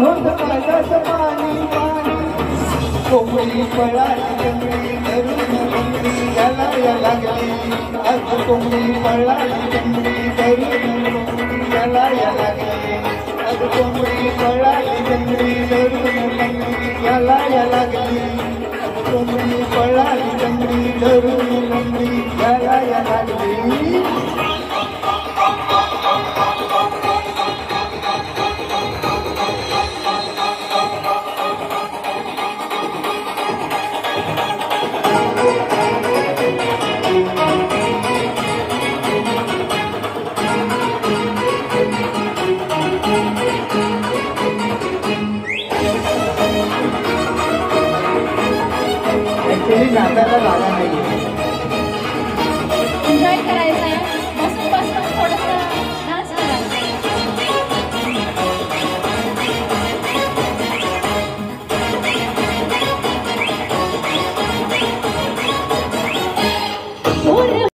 होत माझाच पाणी पाणी कोंबडी पळाली जंगली धरून लंगडी याला या लागली आज कोंबडी पळाली जंगली धरून लंगडी याला या लागली आज कोंबडी पळाली जंगली धरून लंगडी याला या लागली आज कोंबडी पळाली जंगली धरून लंगडी याला या लागली नाचायला जागा नाही